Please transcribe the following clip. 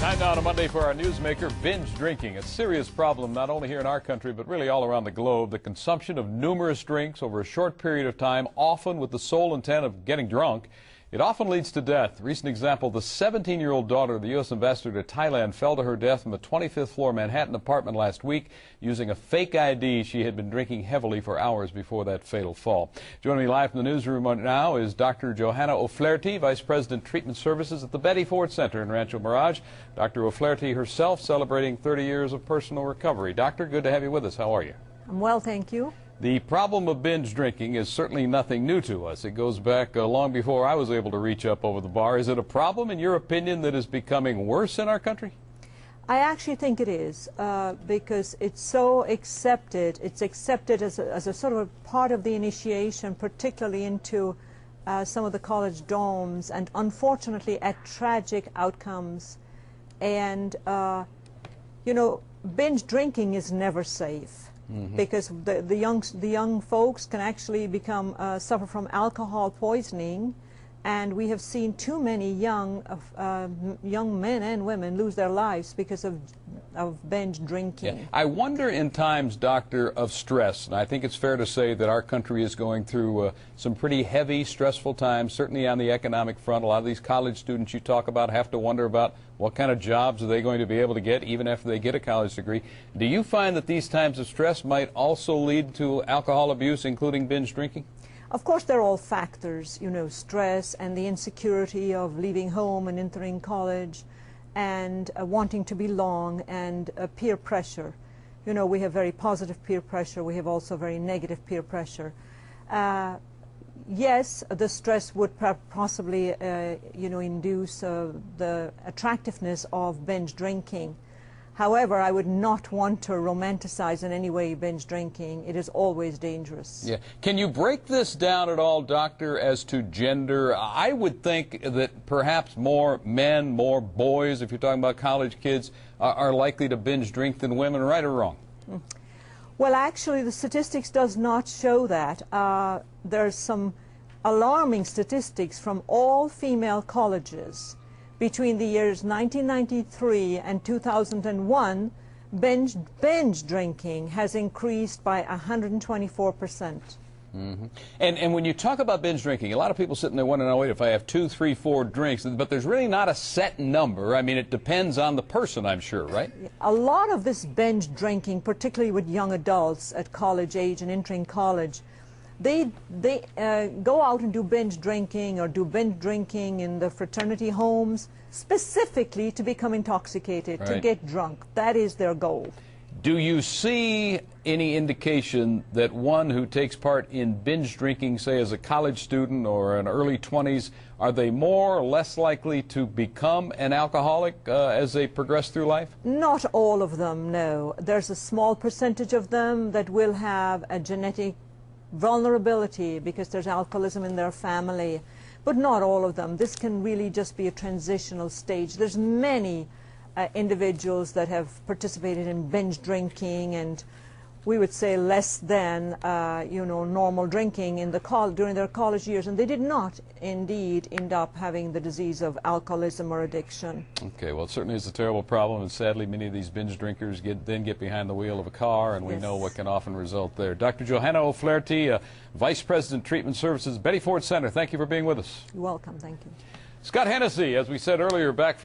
Time now on a Monday for our newsmaker, binge drinking. A serious problem not only here in our country, but really all around the globe. The consumption of numerous drinks over a short period of time, often with the sole intent of getting drunk. It often leads to death. Recent example, the 17-year-old daughter of the U.S. ambassador to Thailand fell to her death from a 25th floor Manhattan apartment last week using a fake ID. She had been drinking heavily for hours before that fatal fall. Joining me live from the newsroom now is Dr. Johanna O'Flaherty, Vice President Treatment Services at the Betty Ford Center in Rancho Mirage. Dr. O'Flaherty herself celebrating 30 years of personal recovery. Doctor, good to have you with us. How are you? I'm well, thank you. The problem of binge drinking is certainly nothing new to us. It goes back long before I was able to reach up over the bar. Is it a problem, in your opinion, that is becoming worse in our country? I actually think it is because it's so accepted. It's accepted as a sort of a part of the initiation, particularly into some of the college dorms, and unfortunately at tragic outcomes. And, you know, binge drinking is never safe. Because the young folks can actually suffer from alcohol poisoning, and we have seen too many young men and women lose their lives because of binge drinking. Yeah. I wonder in times, Doctor, of stress, and I think it's fair to say that our country is going through some pretty heavy, stressful times, certainly on the economic front. A lot of these college students you talk about have to wonder about what kind of jobs are they going to be able to get even after they get a college degree. Do you find that these times of stress might also lead to alcohol abuse, including binge drinking? Of course, they're all factors, you know, stress and the insecurity of leaving home and entering college, and wanting to belong, and peer pressure. You know, we have very positive peer pressure. We have also very negative peer pressure. Yes, the stress would possibly, you know, induce the attractiveness of binge drinking. However, I would not want to romanticize in any way binge drinking. It is always dangerous. Yeah. Can you break this down at all, Doctor, as to gender? I would think that perhaps more men, more boys, if you're talking about college kids, are likely to binge drink than women, right or wrong? Well, actually, the statistics does not show that. There's some alarming statistics from all female colleges. Between the years 1993 and 2001, binge drinking has increased by 124%. And when you talk about binge drinking, a lot of people sitting there wondering, oh, wait, if I have 2, 3, 4 drinks, but there's really not a set number. I mean, it depends on the person, I'm sure, right? A lot of this binge drinking, particularly with young adults at college age and entering college, they go out and do binge drinking or do binge drinking in the fraternity homes specifically to become intoxicated, to get drunk. That is their goal. Do you see any indication that one who takes part in binge drinking, say as a college student or in early 20s, are they more or less likely to become an alcoholic as they progress through life? Not all of them, no. There's a small percentage of them that will have a genetic vulnerability because there's alcoholism in their family, but not all of them. This can really just be a transitional stage. There's many individuals that have participated in binge drinking, and we would say less than you know, normal drinking in during their college years, and they did not indeed end up having the disease of alcoholism or addiction. Okay, well, it certainly is a terrible problem, and sadly many of these binge drinkers then get behind the wheel of a car, and we know what can often result there. Dr. Johanna O'Flaherty, Vice President Treatment Services, Betty Ford Center, thank you for being with us. You're welcome, thank you. Scott Hennessy, as we said earlier, back